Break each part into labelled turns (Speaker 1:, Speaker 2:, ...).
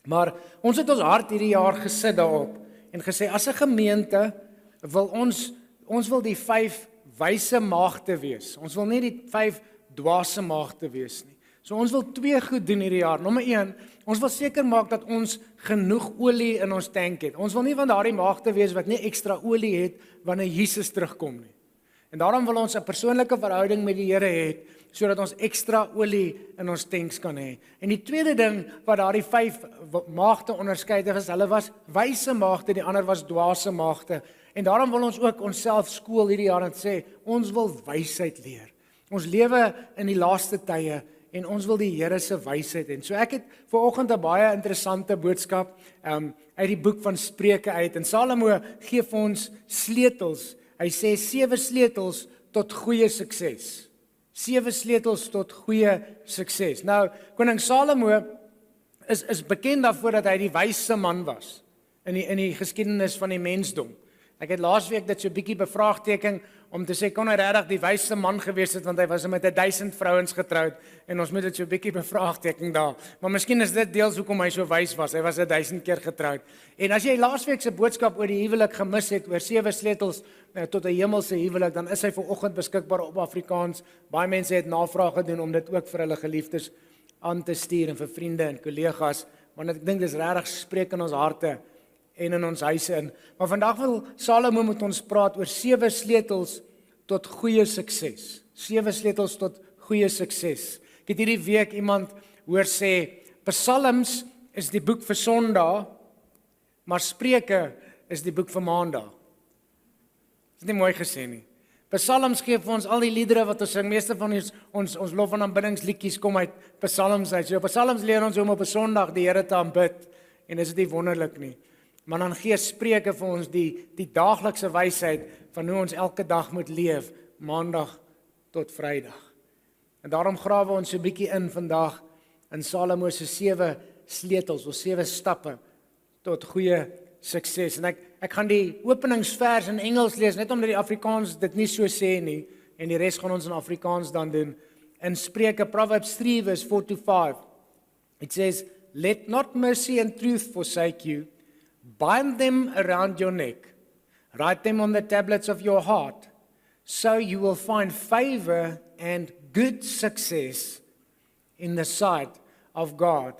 Speaker 1: Maar ons het ons hart hierdie jaar gesit daarop en gesê as 'n gemeente wil ons wil die 5 wyse maagde wees. Ons wil nie die 5 dwaase maagde wees nie. So ons wil 2 goed doen hierdie jaar. Nommer 1, ons wil seker maak dat ons genoeg olie in ons tank het. Ons wil nie van daardie maagde wees wat nie ekstra olie het wanneer Jesus terugkom nie. En daarom wil ons 'n persoonlike verhouding met die Here hê, sodat ons ekstra olie in ons tanks kan hê. En die tweede ding wat daardie 5 maagde onderskei het, hulle was wyse maagde, die ander was dwaase maagde. En daarom wil ons ook onsself skool hierdie jaar en sê, ons wil wysheid leer. Ons lewe in die laaste tye en ons wil die Here se wysheid hê. So ek het vanoggend 'n baie interessante boodskap uit die boek van Spreuke uit. En Salomo gee vir ons sleutels. Hy sê 7 sleutels tot goeie sukses. 7 sleutels tot goeie sukses. Nou, koning Salomo is bekend daarvoor dat hy die wysste man was in die geskiedenis van die mensdom. Ek het laasweek dit so 'n bietjie bevraagteken om te sê kon hy regtig die wysste man gewees het want hy was met 1000 vrouens getroud en ons moet dit so 'n bietjie bevraagteken daar. Maar miskien is dit deels hoekom hy so wys was. Hy was 1000 keer getroud. En as jy laasweek se boodskap oor die huwelik gemis het oor 7 sleutels tot 'n hemelse huwelik, dan is hy vanoggend beskikbaar op Afrikaans. Baie mense het navraag gedoen om dit ook vir hulle geliefdes aan te stuur en vir vriende en kollegas, want ek dink dis regtig spreek in ons harte en in ons huise in. Maar vandag wil Salomo met ons praat oor 7 sleutels tot goeie sukses. 7 sleutels tot goeie sukses. Ek het hierdie week iemand hoor sê, Psalms is die boek vir Sondag, maar Spreuke is die boek vir Maandag. Dis nie mooi gesê nie. Psalms gee vir ons al die liedere wat ons sing, meeste van ons lof en aanbiddingsliedjies kom uit Psalms uit. So Psalms leer ons om op 'n Sondag die Here te aanbid en is dit nie wonderlik nie. Maar dan gee Spreuke vir ons die daaglikse wysheid van hoe ons elke dag moet leef, Maandag tot Vrydag. En daarom grawe ons so 'n bietjie in vandag in Salomo se 7 sleutels of 7 stappe tot goeie sukses. En ek gaan die openingsvers in Engels lees, net omdat die Afrikaans dit nie so sê nie, en die res gaan ons in Afrikaans dan doen. In Spreuke, Proverbs 3 verse 4-5, it says, "Let not mercy and truth forsake you. Bind them around your neck. Write them on the tablets of your heart. So you will find favor and good success in the sight of God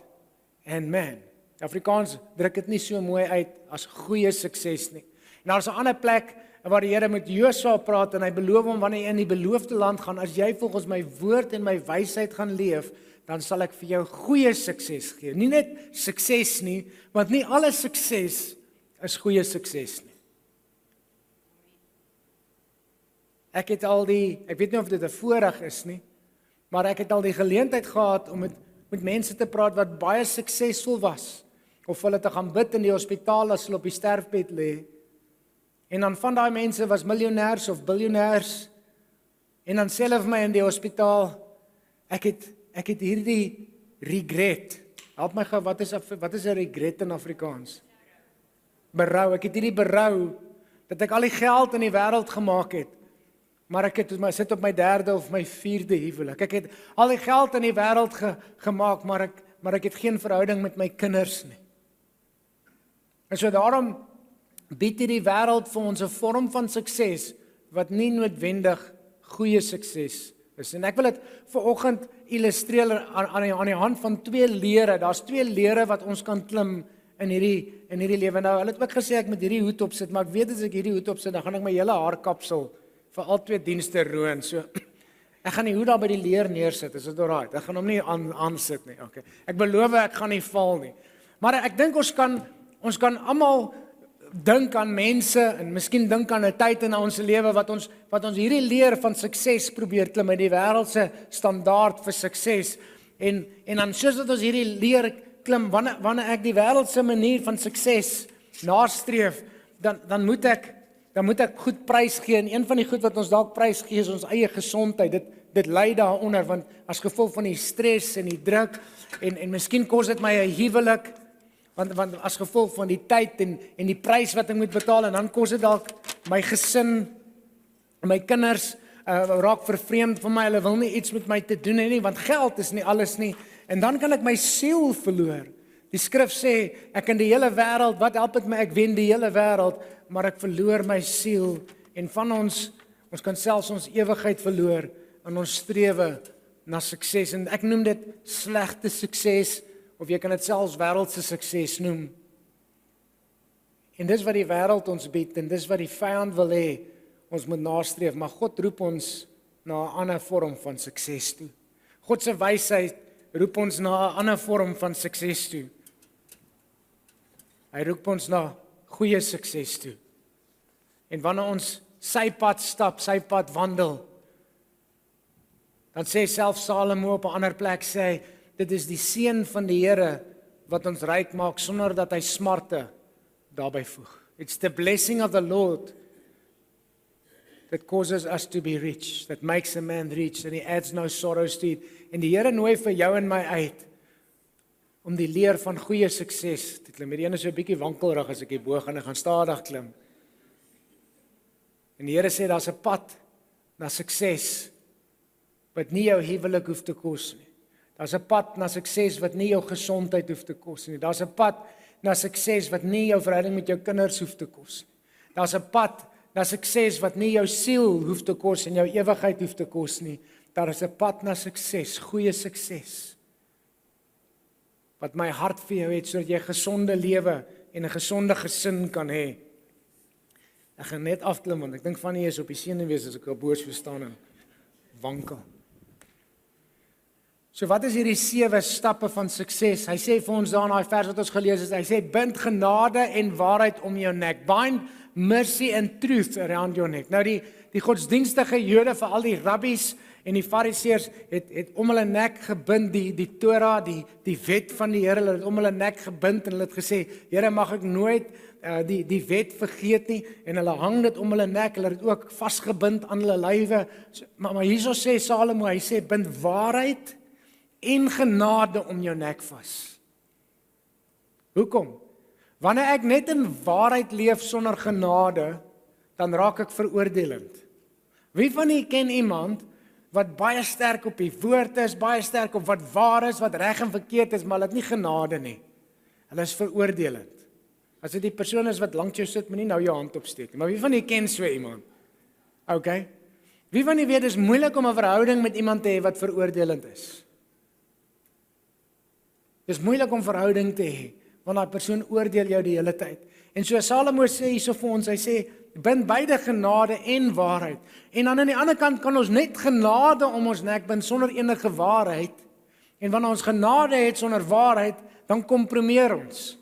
Speaker 1: and man." Afrikaans druk dit nie so mooi uit as goeie sukses nie. En daar is 'n ander plek waar die Here met Josua praat en hy beloof hom wanneer hy in die beloofde land gaan, as jy volgens my woord en my wysheid gaan leef, dan sal ek vir jou goeie sukses gee. Nie net sukses nie, want nie alle sukses is goeie sukses nie. Ek weet nie of dit 'n voorreg is nie, maar ek het al die geleentheid gehad om met mense te praat wat baie suksesvol was, of hulle te gaan bid in die hospitaal as hulle op die sterfbed lê. En dan van daai mense was miljonêers of biljonêers, en dan sê hulle vir my in die hospitaal, ek het hierdie regret. Help my gou, wat is 'n regret in Afrikaans? Berou. Ek het hierdie berou dat ek al die geld in die wêreld gemaak het, maar ek sit op my 3de of my 4de huwelik. Ek het al die geld in die wêreld gemaak, maar ek het geen verhouding met my kinders nie. En so daarom bied hierdie wêreld vir ons 'n vorm van sukses wat nie noodwendig goeie sukses is. En ek wil dit vanoggend illustreer aan die hand van 2 lere. Daar's 2 lere wat ons kan klim in hierdie lewe. Nou, hulle het ook gesê ek moet hierdie hoed opsit, maar ek weet as ek hierdie hoed opsit, dan gaan ek my hele haarkapsel vir al 2 dienste roon. So ek gaan die hoed daar by die leer neersit. Is dit alright? Ek gaan hom nie aansit nie. Okay. Ek beloof ek gaan nie val nie. Maar ek dink ons kan almal dink aan mense en miskien dink aan 'n tyd in ons lewe wat ons hierdie leer van sukses probeer klim in die wêreldse standaard vir sukses. En dan soos dat ons hierdie leer klim, wanneer ek die wêreldse manier van sukses nastreef, dan moet ek goed prys gee. En een van die goed wat ons dalk prys gee is ons eie gesondheid. Dit lei daaronder, want as gevolg van die stres en die druk en miskien kos dit my 'n huwelik, want as gevolg van die tyd en die prys wat ek moet betaal, en dan kos dit dalk my gesin, my kinders raak vervreemd van my, hulle wil nie iets met my te doen hê nie, want geld is nie alles nie, en dan kan ek my siel verloor. Die skrif sê, ek in die hele wêreld, wat help dit my, ek wen die hele wêreld, maar ek verloor my siel, en van ons kan selfs ons ewigheid verloor, in ons strewe na sukses, en ek noem dit slegte sukses, of jy kan dit selfs wêreldse sukses noem. En dis wat die wêreld ons bied, en dis wat die vyand wil hê, ons moet nastreef, maar God roep ons na 'n ander vorm van sukses toe. God se wysheid roep ons na 'n ander vorm van sukses toe. Hy roep ons na goeie sukses toe. En wanneer ons sy pad stap, sy pad wandel, dan sê self Salomo op 'n ander plek, sê hy, dit is die seën van die Here wat ons ryk maak sonder dat hy smarte daarbey voeg. It's the blessing of the Lord that causes us to be rich, that makes a man rich, and he adds no sorrows to it. En die Here nooi vir jou en my uit om die leer van goeie sukses te klim. Die een is so 'n bietjie wankelrig as ek hier bo gaan, ek gaan stadig klim. En die Here sê daar's 'n pad na sukses wat nie jou huwelik hoef te kos nie. Daar's 'n pad na sukses wat nie jou gesondheid hoef te kos nie. Daar's 'n pad na sukses wat nie jou verhouding met jou kinders hoef te kos nie. Daar's 'n pad na sukses wat nie jou siel hoef te kos en jou ewigheid hoef te kos nie. Daar is 'n pad na sukses, goeie sukses, wat my hart vir jou het, sodat jy 'n gesonde lewe en 'n gesonde gesin kan hê. Ek gaan net afklim, want ek dink van hier is op die senuwees as ek op boos verstaan en wankel. So wat is hierdie 7 stappe van sukses? Hy sê vir ons daar in daai vers wat ons gelees het, hy sê bind genade en waarheid om jou nek. Bind mercy and truth around your neck. Nou die godsdienstige Jode, vir al die rabbies en die fariseërs het om hulle nek gebind die Torah, die wet van die Here, hulle het om hulle nek gebind en hulle het gesê, Here, mag ek nooit die wet vergeet nie, en hulle hang dit om hulle nek, hulle het ook vasgebind aan hulle lywe. Maar hierso sê Salomo, hy sê bind waarheid en genade om jou nek vas. Hoekom? Wanneer ek net in waarheid leef sonder genade, dan raak ek veroordelend. Wie van julle ken iemand wat baie sterk op die woord is, baie sterk op wat waar is, wat reg en verkeerd is, maar hulle het nie genade nie. Hulle is veroordelend. As dit die persoon is wat langs jou sit, moenie nou jou hand opsteek nie. Maar wie van julle ken so iemand? Okay. Wie van julle weet, dit is moeilik om 'n verhouding met iemand te hê wat veroordelend is? Dit is moeilik om verhouding te hê, want daai persoon oordeel jou die hele tyd. En so Salomo sê hierso vir ons, hy sê, bind beide genade en waarheid. En dan aan die ander kant kan ons net genade om ons nek bind sonder enige waarheid. En wanneer ons genade het sonder waarheid, dan kompromieer ons.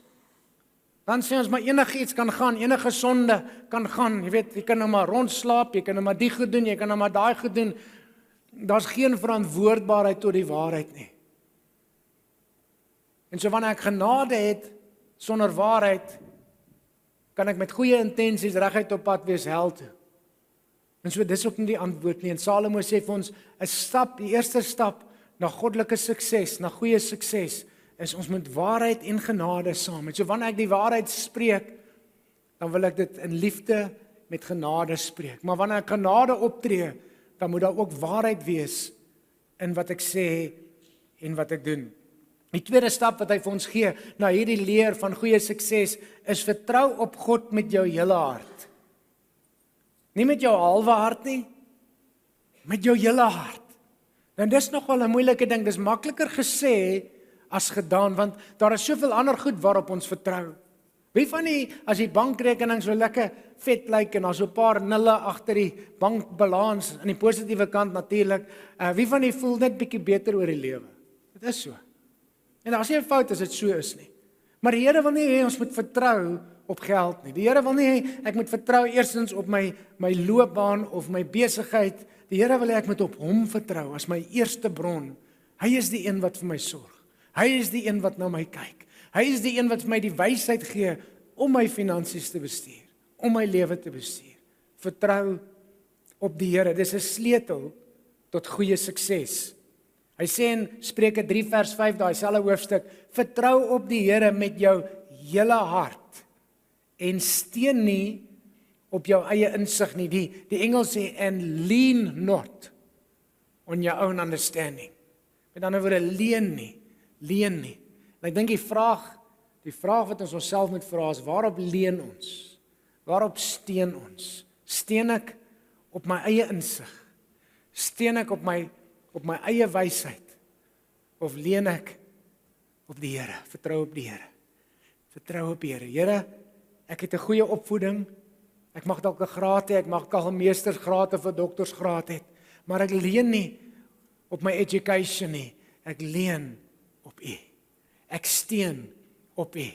Speaker 1: Dan sê ons maar enigiets kan gaan, enige sonde kan gaan. Jy weet, jy kan nou maar rondslaap, jy kan nou maar die goed doen, jy kan nou maar daai goed doen. Daar's geen verantwoordbaarheid tot die waarheid nie. En so wanneer ek genade het sonder waarheid, kan ek met goeie intensies reguit op pad wees hel toe. En so dis ook nie die antwoord nie. En Salomo sê vir ons, 'n stap, die eerste stap na goddelike sukses, na goeie sukses, is ons moet waarheid en genade saam. En so wanneer ek die waarheid spreek, dan wil ek dit in liefde met genade spreek. Maar wanneer ek genade optree, dan moet daar ook waarheid wees in wat ek sê en wat ek doen. Die tweede stap wat hy vir ons gee na hierdie leer van goeie sukses is vertrou op God met jou hele hart. Nie met jou halwe hart nie, met jou hele hart. En dis nogal 'n moeilike ding, dis makliker gesê as gedaan, want daar is soveel ander goed waarop ons vertrou. Wie van die, as die bankrekening so lekker vet lyk en daar's so 'n paar nulle agter die bankbalans aan die positiewe kant natuurlik, wie van die voel net bietjie beter oor die lewe? Dit is so. En daar's nie 'n fout as dit so is nie. Maar die Here wil nie hê ons moet vertrou op geld nie. Die Here wil nie hê ek moet vertrou eerstens op my loopbaan of my besigheid. Die Here wil hê ek moet op hom vertrou as my eerste bron. Hy is die een wat vir my sorg. Hy is die een wat na my kyk. Hy is die een wat vir my die wysheid gee om my finansies te bestuur, om my lewe te bestuur. Vertrou op die Here. Dis 'n sleutel tot goeie sukses. Hy sê in Spreuke 3 vers 5, daai selfe hoofstuk, vertrou op die Here met jou hele hart en steun nie op jou eie insig nie. Die Engels sê, and lean not on your own understanding. Met ander woorde, leen nie. En ek dink die vraag Die vraag wat ons onsself moet vra is, waarop leun ons? Waarop steun ons? Steun ek op my eie insig? Steun ek op my eie wysheid? Of leun ek op die Here? Vertrou op die Here. Vertrou op die Here. Here, ek het 'n goeie opvoeding. Ek mag dalk 'n graad hê, ek mag dalk 'n meestersgraad of 'n doktorsgraad hê, maar ek leun nie op my education nie. Ek leun op U. Ek steun op U.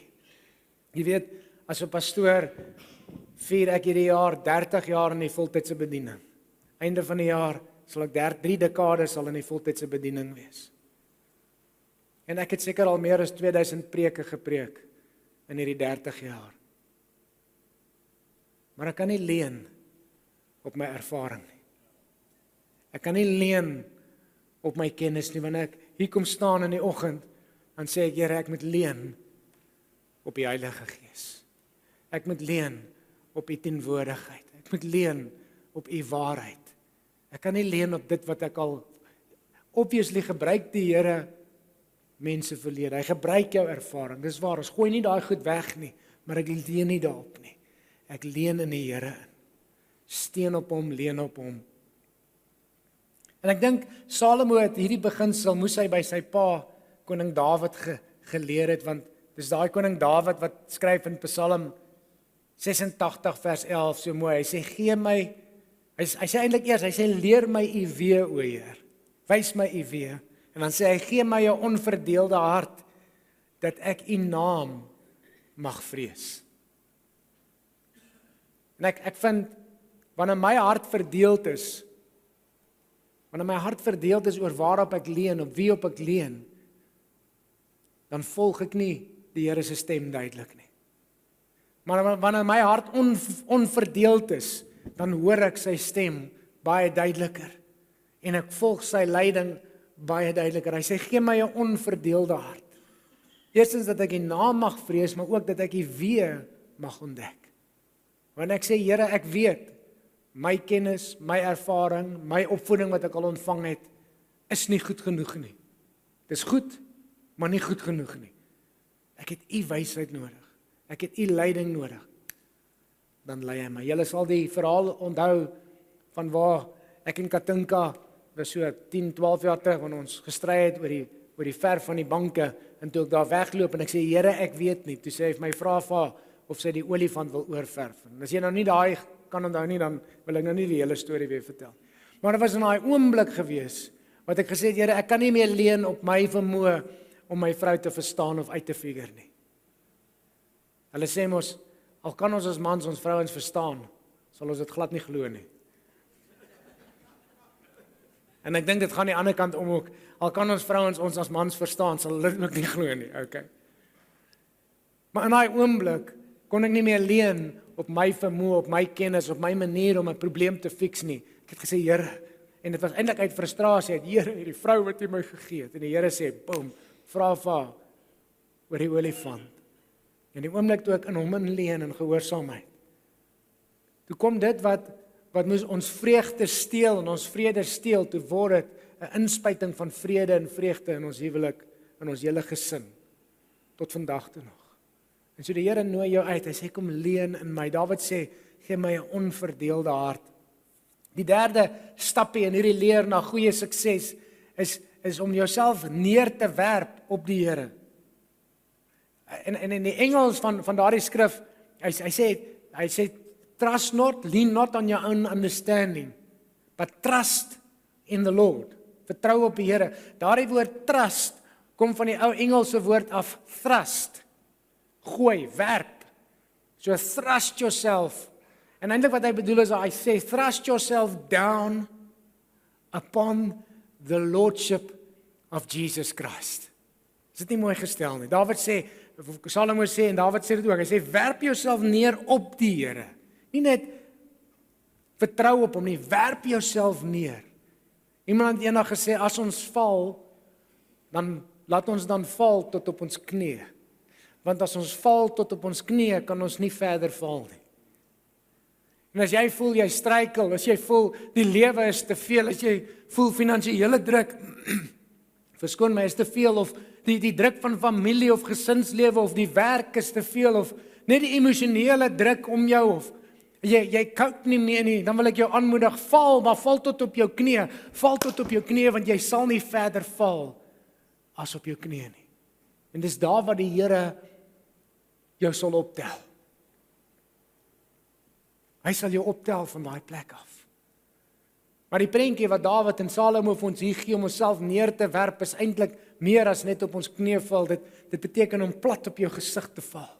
Speaker 1: Jy weet, as 'n pastoor vier ek hierdie jaar 30 jaar in die voltydse bediening. Einde van die jaar sal ek 3 dekades sal in die voltydse bediening wees. En ek het seker al meer as 2000 preke gepreek in hierdie 30 jaar. Maar ek kan nie leun op my ervaring nie. Ek kan nie leun op my kennis nie, wanneer ek hier kom staan in die oggend, dan sê ek, Here, ek moet leun op die Heilige Gees. Ek moet leun op U teenwoordigheid. Ek moet leun op U waarheid. Ek kan nie leun op dit wat ek al, obviously gebruik die Here mense verlede. Hy gebruik jou ervaring. Dis waar, ons gooi nie daai goed weg nie, maar ek leun nie daarop nie. Ek leun in die Here in. Steun op hom, leun op hom. En ek dink Salomo het hierdie beginsel moes hy by sy pa koning Dawid geleer het, want dis daai koning Dawid wat skryf in Psalm 86 vers 11 so mooi. Hy sê gee my, hy sê eintlik eers, hy sê leer my U weë, o Heer. Wys my U weë. En dan sê hy gee my 'n onverdeelde hart dat ek U naam mag vrees. En ek vind wanneer my hart verdeeld is, oor waarop ek leun, op wie op ek leun, dan volg ek nie die Here se stem duidelik nie. Maar wanneer my hart onverdeeld is, dan hoor ek sy stem baie duideliker en ek volg sy leiding baie duideliker. Hy sê gee my 'n onverdeelde hart. Eerstens dat ek U naam mag vrees, maar ook dat ek U weë mag ontdek. Wanneer ek sê Here, ek weet my kennis, my ervaring, my opvoeding wat ek al ontvang het, is nie goed genoeg nie. Dis goed, maar nie goed genoeg nie. Ek het U wysheid nodig. Ek het U leiding nodig. Dan lei hy my. Julle sal die verhaal onthou van waar ek en Katinka was so 10, 12 jaar terug wanneer ons gestry het oor die verf van die banke en toe ek daar wegloop en ek sê Here, ek weet nie. Toe sê hy vir my vra vir of sy die olifant wil oorverf. En as jy nou nie daai kan onthou nie, dan wil ek nou nie die hele storie weer vertel. Maar dit was in daai oomblik gewees wat ek gesê het, Here, ek kan nie meer leun op my vermoë om my vrou te verstaan of uit te figure nie. Hulle sê mos, al kan ons as mans ons vrouens verstaan, sal ons dit glad nie glo nie. En ek dink dit gaan die ander kant om ook, al kan ons vrouens ons as mans verstaan, sal hulle dit ook nie glo nie, okay. Maar in daai oomblik kon ek nie meer leun op my vermoë, op my kennis, op my manier om 'n probleem te fix nie. Ek het gesê, Here, en dit was eintlik uit frustrasie, Here, hierdie vrou wat U my gegee het, en die Here sê, boom, vra vir haar oor die olifant. En die oomblik toe ek in hom inleun en gehoorsaamheid, toe kom dit wat moes ons vreugde steel en ons vrede steel, toe word dit 'n inspuiting van vrede en vreugde in ons huwelik, in ons hele gesin, tot vandag toe nog. En so die Here nooi jou uit, hy sê kom leun in my. Dawid sê, gee my 'n onverdeelde hart. Die derde stappie in hierdie leer na goeie sukses is om jouself neer te werp op die Here. En in die Engels van daardie skrif, hy sê trust not, lean not on your own understanding, but trust in the Lord. Vertrou op die Here. Daardie woord trust kom van die ou Engelse woord af thrust. Gooi, werp. So thrust yourself. En eintlik wat hy bedoel is, hy sê thrust yourself down upon the lordship of Jesus Christ. Is dit nie mooi gestel nie? Dawid sê, Salomo sê en Dawid sê dit ook. Hy sê werp jouself neer op die Here. Nie net vertrou op hom nie, werp jouself neer. Iemand het eendag gesê as ons val, dan laat ons dan val tot op ons knieë. Want as ons val tot op ons knieë, kan ons nie verder val nie. En as jy voel jy struikel, as jy voel die lewe is te veel, as jy voel finansiële druk, verskoon my, is te veel of die druk van familie of gesinslewe of die werk is te veel of net die emosionele druk om jou of jy cope nie meer nie, dan wil ek jou aanmoedig, val, maar val tot op jou knie. Val tot op jou knie want jy sal nie verder val as op jou knie nie. En dis daar wat die Here jou sal optel. Hy sal jou optel van daai plek af. Maar die prentjie wat Dawid en Salomo vir ons hier gee om onsself neer te werp is eintlik meer as net op ons knie val. Dit beteken om plat op jou gesig te val.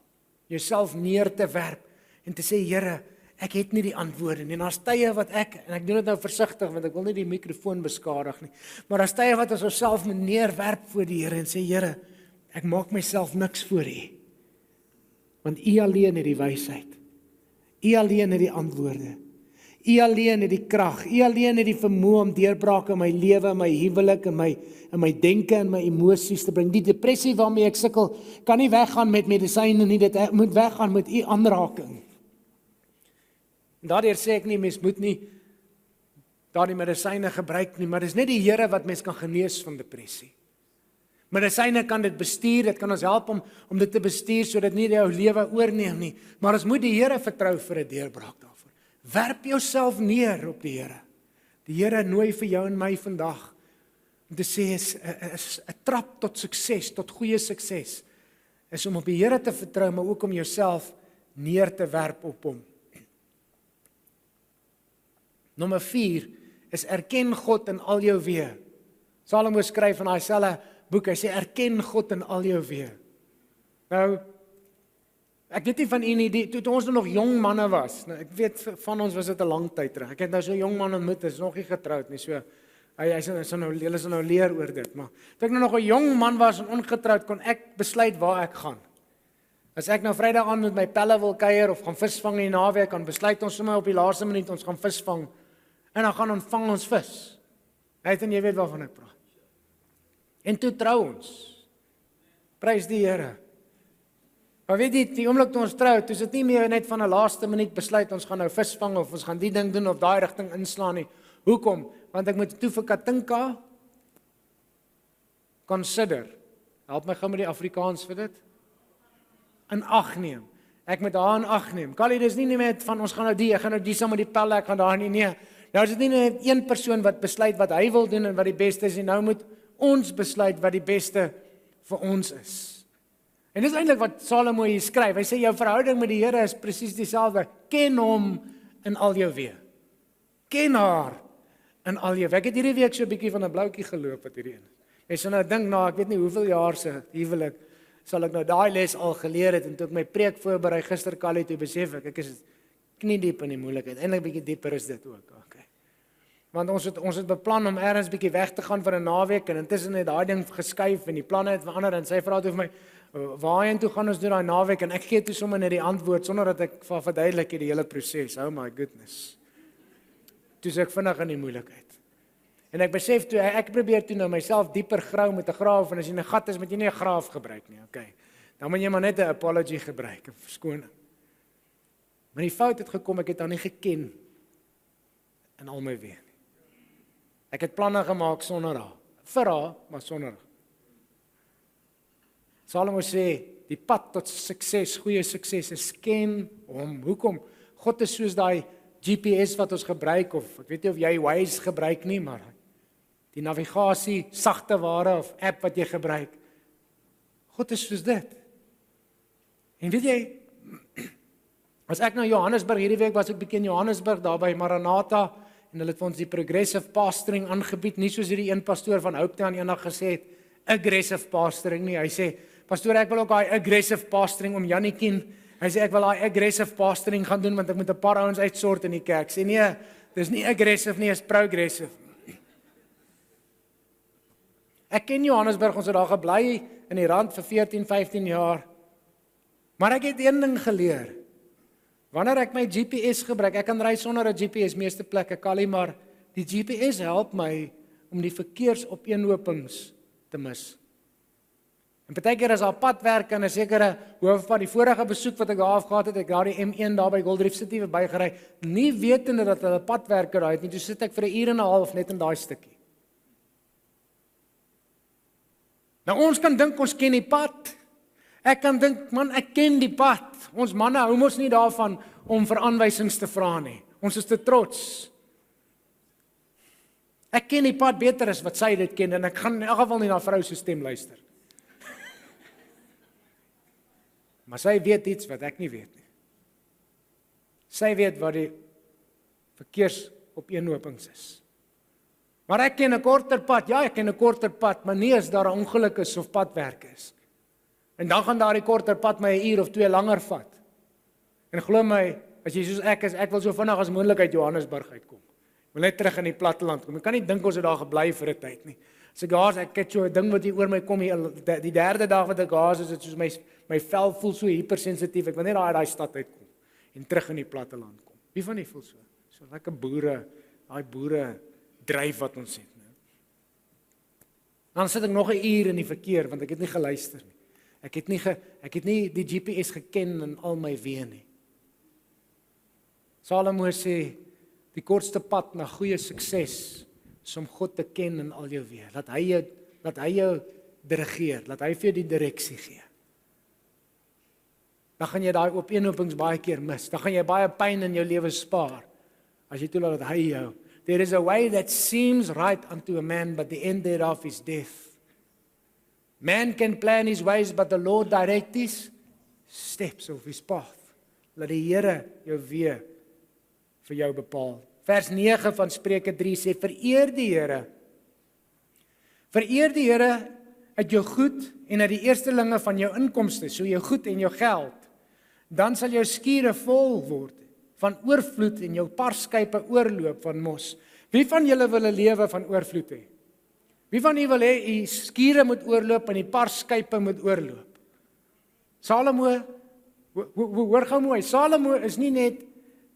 Speaker 1: Jouself neer te werp en te sê, Here, ek het nie die antwoorde nie. En daar's tye wat en ek doen dit nou versigtig want ek wil nie die mikrofoon beskadig nie. Maar daar's tye wat ons osself moet neerwerp voor die Here en sê, Here, ek maak myself niks voor U. Want U alleen het die wysheid. U alleen het die antwoorde. U alleen het die krag. U alleen het die vermoë om deurbrake in my lewe, in my huwelik, in my denke en my emosies te bring. Die depressie waarmee ek sukkel, kan nie weggaan met medisyne nie, dit moet weggaan met U aanraking. En daardeur sê ek nie, mens moet nie daardie medisyne gebruik nie, maar dis net die Here wat mens kan genees van depressie. Medisyne kan dit bestuur, dit kan ons help om dit te bestuur sodat nie jou lewe oorneem nie, maar ons moet die Here vertrou vir 'n deurbraak daarvoor. Werp jouself neer op die Here. Die Here nooi vir jou en my vandag om te sê is 'n trap tot sukses, tot goeie sukses, is om op die Here te vertrou, maar ook om jouself neer te werp op hom. Nommer 4 is erken God in al jou weë. Salomo skryf in daai selfe boek, hy sê erken God in al jou weë. Nou, ek weet nie van u nie, toe ons nog jong manne was, nou, ek weet van ons was dit 'n lang tyd terug. Ek het nou so 'n jong man ontmoet, hy is nog nie getroud nie, so hy sal nou leer oor dit, maar toe ek nog 'n jong man was en ongetroud, kon ek besluit waar ek gaan. As ek nou Vrydag aand met my pelle wil kuier of gaan visvang in die naweek, kan besluit ons sommer op die laaste minuut ons gaan visvang en dan gaan ons vang ons vis. Net en jy weet waarvan ek praat. En toe trou ons. Prys die Here. Maar weet jy, die oomblik toe ons trou, toe is dit nie meer net van 'n laaste minuut besluit ons gaan nou visvang of ons gaan die ding doen of daai rigting inslaan nie. Hoekom? Want ek moet toe vir Katinka consider. Help my gou met die Afrikaans vir dit. In ag neem. Ek moet haar in ag neem. Callie, dis nie net van ons gaan nou ek gaan nou die saam met die pelle, ek gaan daar nie. Nee. Nou is dit nie net een persoon wat besluit wat hy wil doen en wat die beste is nie. Nou moet ons besluit wat die beste vir ons is. En dis eintlik wat Salomo hier skryf. Hy sê jou verhouding met die Here is presies dieselfde. Ken hom in al jou weë. Ken haar in al jou weë. Ek het hierdie week so 'n bietjie van 'n bloutjie geloop wat hierdie een. Ek sê nou dink na, ek weet nie hoeveel jaar se huwelik sal ek nou daai les al geleer het en toe ek my preek voorberei gister Callie toe besef ek is knie diep in die moeilikheid. Eintlik bietjie dieper is dit ook. Okay. Want ons het beplan om eers bietjie weg te gaan vir 'n naweek en intussen het daai ding geskuif en die planne het verander en sy vra toe vir my waarheen toe gaan ons doen daai naweek en ek gee toe sommer net die antwoord sonder dat ek verduidelik die hele proses. Oh my goodness. Toe is ek vinnig in die moeilikheid. En ek besef toe ek probeer toe nou myself dieper grou met 'n graaf en as jy 'n gat is moet jy nie 'n graaf gebruik nie. Okay. Dan moet jy maar net 'n apology gebruik, 'n verskoning. Maar die fout het gekom, ek het haar nie geken in al my weë nie. Ek het planne gemaak sonder haar. Vir haar, maar sonder haar. Salomo sê, die pad tot sukses, goeie sukses is ken hom. Hoekom? God is soos daai GPS wat ons gebruik, of ek weet nie of jy Waze gebruik nie, maar die navigasie, sagte ware of app wat jy gebruik. God is soos dit. En weet jy, as ek nou Johannesburg, hierdie week was ek bietjie in Johannesburg, daar by Maranatha, en hulle het vir ons die progressive pastoring aangebied, nie soos hierdie een pastoor van Hopetown eendag gesê het, aggressive pastoring nie. Hy sê, pastoor, ek wil ook daai aggressive pastoring om Janniekien. Hy sê ek wil daai aggressive pastoring gaan doen want ek moet 'n paar ouens uitsort in die kerk. Sê nee, dis nie aggressive nie, is progressive. Ek ken Johannesburg, ons het daar gebly in die rand vir 14, 15 jaar. Maar ek het een ding geleer. Wanneer ek my GPS gebruik, ek kan ry sonder 'n GPS meeste plekke, Callie, maar die GPS help my om die verkeersopeenhopings te mis. En partykeer as daar padwerk en 'n sekere hoofpad, die vorige besoek wat ek daar afgehad het, ek daar die M1 daar by Gold Reef City verbygery, nie wetende dat hulle padwerke daar het nie, toe sit ek vir 'n uur en 'n half net in daai stukkie. Nou ons kan dink ons ken die pad. Ek kan dink, man, ek ken die pad. Ons manne hou mos nie daarvan om vir aanwysings te vra nie. Ons is te trots. Ek ken die pad beter as wat sy dit ken en ek gaan in elk geval nie na vrou se stem luister. Maar sy weet iets wat ek nie weet nie. Sy weet wat die verkeersopeenhopings is. Maar ek ken 'n korter pad. Ja, ek ken 'n korter pad, maar nie as daar 'n ongeluk is of padwerk is. En dan gaan daardie korter pad my 'n uur of 2 langer vat. En glo my, as jy soos ek is, ek wil so vinnig as moontlik uit Johannesburg uitkom. Ek wil net terug in die platteland kom. Ek kan nie dink ons het daar gebly vir 'n tyd nie. As ek gaas, ek het so 'n ding wat hier oor my kom, die derde dag wat ek gaas is, dit soos my vel voel so hypersensitief. Ek wil net daai stad uitkom en terug in die platteland kom. Wie van julle voel so? So lekker boere, daai boere dryf wat ons het, né? Dan sit ek nog 'n uur in die verkeer want ek het nie geluister nie. Ek het nie die GPS geken in al my weë nie. Salomo sê die kortste pad na goeie sukses is om God te ken in al jou weë. Laat hy jou dirigeer, laat hy vir jou die direksie gee. Dan gaan jy daai opeenhopings baie keer mis. Dan gaan jy baie pyn in jou lewe spaar as jy toelaat dat hy jou. There is a way that seems right unto a man, but the end thereof is death. Man can plan his ways, but the Lord direct his steps of his path. Laat die Here jou weë vir jou bepaal. Vers 9 van Spreuke 3 sê, vereer die Here. Vereer die Here uit jou goed en uit die eerstelinge van jou inkomste, so jou goed en jou geld. Dan sal jou skure vol word van oorvloed en jou parskype oorloop van mos. Wie van julle wil 'n lewe van oorvloed hê? Wie van julle wil hê u skure moet oorloop en die parskype moet oorloop? Salomo, hoor gou mooi, Salomo is nie net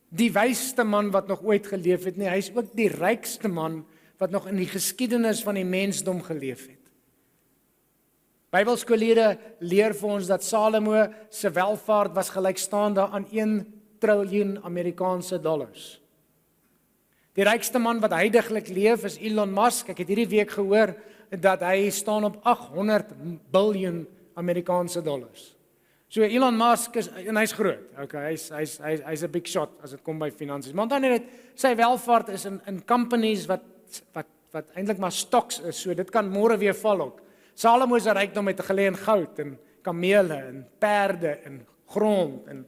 Speaker 1: die wysste man wat nog ooit geleef het nie, hy is ook die rykste man wat nog in die geskiedenis van die mensdom geleef het. Bybelskoolleerders leer vir ons dat Salomo se welvaart was gelykstaande aan 1 triljoen Amerikaanse dollars. Die rykste man wat heidaglik leef is Elon Musk. Ek het hierdie week gehoor dat hy staan op 800 biljoen Amerikaanse dollars. So Elon Musk is, en hy's groot. Okay, hy's 'n big shot as dit kom by finansies. Maar dan net sy welvaart is in companies wat eintlik maar stocks is. So dit kan môre weer val ook. Salomo se rykdom het gelê in goud en kamele en perde en grond en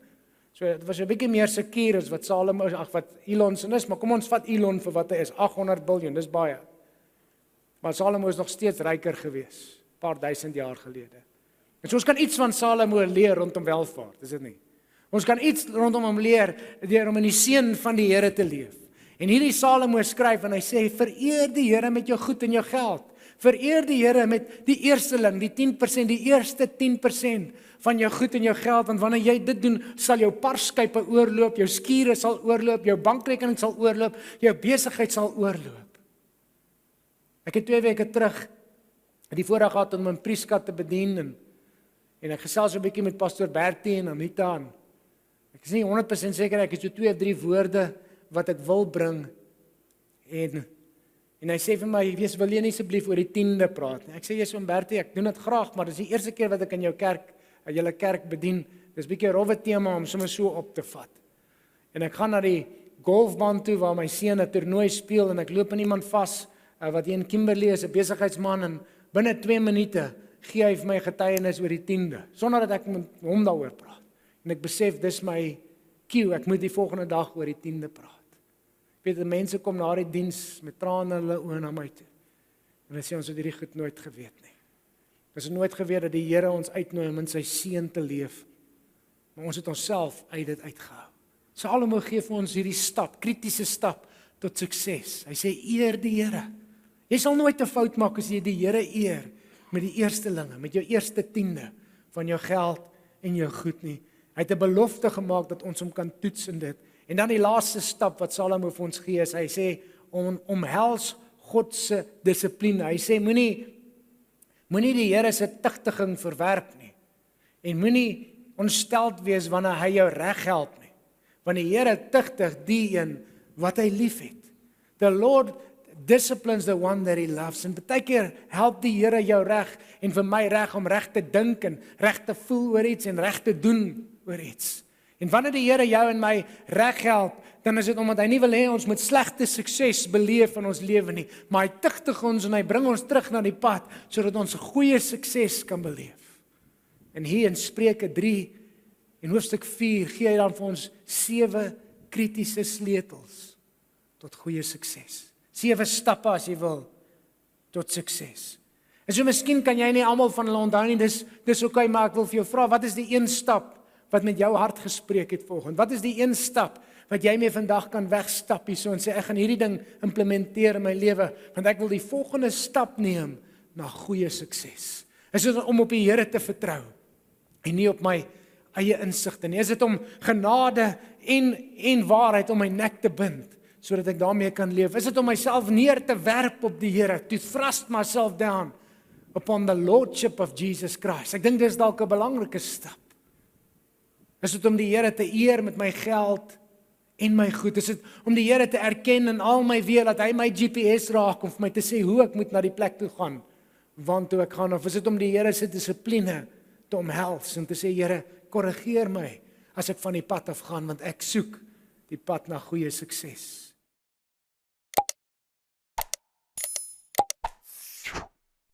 Speaker 1: so dit was 'n bietjie meer seker as wat Salomo wat Elon se is, maar kom ons vat Elon vir wat hy is, 800 biljoen, dis baie. Maar Salomo is nog steeds ryker gewees, 'n paar duisend jaar gelede. En so ons kan iets van Salomo leer rondom welvaart, is dit nie? Ons kan iets rondom hom leer deur om in die seën van die Here te leef. En hierdie Salomo skryf en hy sê vereer die Here met jou goed en jou geld. Vereer die Here met die eersteling, die 10%, die eerste 10% van jou goed en jou geld, want wanneer jy dit doen, sal jou parskype oorloop, jou skure sal oorloop, jou bankrekening sal oorloop, jou besigheid sal oorloop. Ek het 2 weke terug die voorreg gehad om 'n prieskat te bedien en ek gesels 'n bietjie met pastoor Bertie en Anita en ek is nie 100% seker ek het so 2 of 3 woorde wat ek wil bring en hy sê vir my, wil jy nie asseblief oor die 10de praat nie? Ek sê, yes, oom Bertie, ek doen dit graag, maar dis die eerste keer wat ek in jou kerk, julle kerk bedien, dis 'n bietjie 'n rowwe tema om sommer so op te vat. En ek gaan na die golfbaan toe waar my seun 'n toernooi speel en ek loop in iemand vas wat hier in Kimberley is, 'n besigheidsman en binne 2 minute gee hy vir my getuienis oor die 10de, sonder dat ek met hom daaroor praat. En ek besef dis my cue, ek moet die volgende dag oor die 10de praat. Ek weet, mense kom na die diens met trane in hulle oë na my toe. En hulle sê ons het hierdie goed nooit geweet nie. Ons het nooit geweet dat die Here ons uitnooi om in sy seën te leef. Maar ons het onsself uit dit uitgehou. Salomo gee vir ons hierdie stap, kritiese stap tot sukses. Hy sê eer die Here. Jy sal nooit 'n fout maak as jy die Here eer met die eerstelinge, met jou eerste 10de van jou geld en jou goed nie. Hy het 'n belofte gemaak dat ons hom kan toets in dit. En dan die laaste stap wat Salomo vir ons gee is, hy sê, omhels God se dissipline. Hy sê, moenie die Here se tugtiging verwerp nie. En moenie ontsteld wees wanneer hy jou reg help nie. Want die Here tugtig die een wat hy liefhet. The Lord discipline's the one that he loves. En baie keer help die Here jou reg en vir my reg om reg te dink en reg te voel oor iets en reg te doen oor iets. En wanneer die Here jou en my reg help, dan is dit omdat hy nie wil hê ons moet slegte sukses beleef in ons lewe nie, maar hy tigtig ons en hy bring ons terug na die pad sodat ons 'n goeie sukses kan beleef. En hier in Spreuke 3 en hoofstuk 4 gee hy dan vir ons 7 kritiese sleutels tot goeie sukses. 7 stappe as jy wil tot sukses. En so miskien kan jy nie almal van hulle onthou nie, dis okay, maar ek wil vir jou vra, wat is die een stap wat met jou hart gespreek het vanoggend? Wat is die een stap wat jy mee vandag kan wegstap hierso en sê ek gaan hierdie ding implementeer in my lewe, want ek wil die volgende stap neem na goeie sukses. Is dit om op die Here te vertrou en nie op my eie insigte nie? Is dit om genade en waarheid om my nek te bind sodat ek daarmee kan leef? Is dit om myself neer te werp op die Here, to thrust myself down upon the lordship of Jesus Christ? Ek dink dis dalk 'n belangrike stap. Is dit om die Here te eer met my geld en my goed? Is dit om die Here te erken in al my weë, dat hy my GPS raak om vir my te sê hoe ek moet na die plek toe gaan, waartoe ek gaan? Of is dit om die Here se dissipline te omhels en te sê, Here, korrigeer my as ek van die pad af gaan, want ek soek die pad na goeie sukses?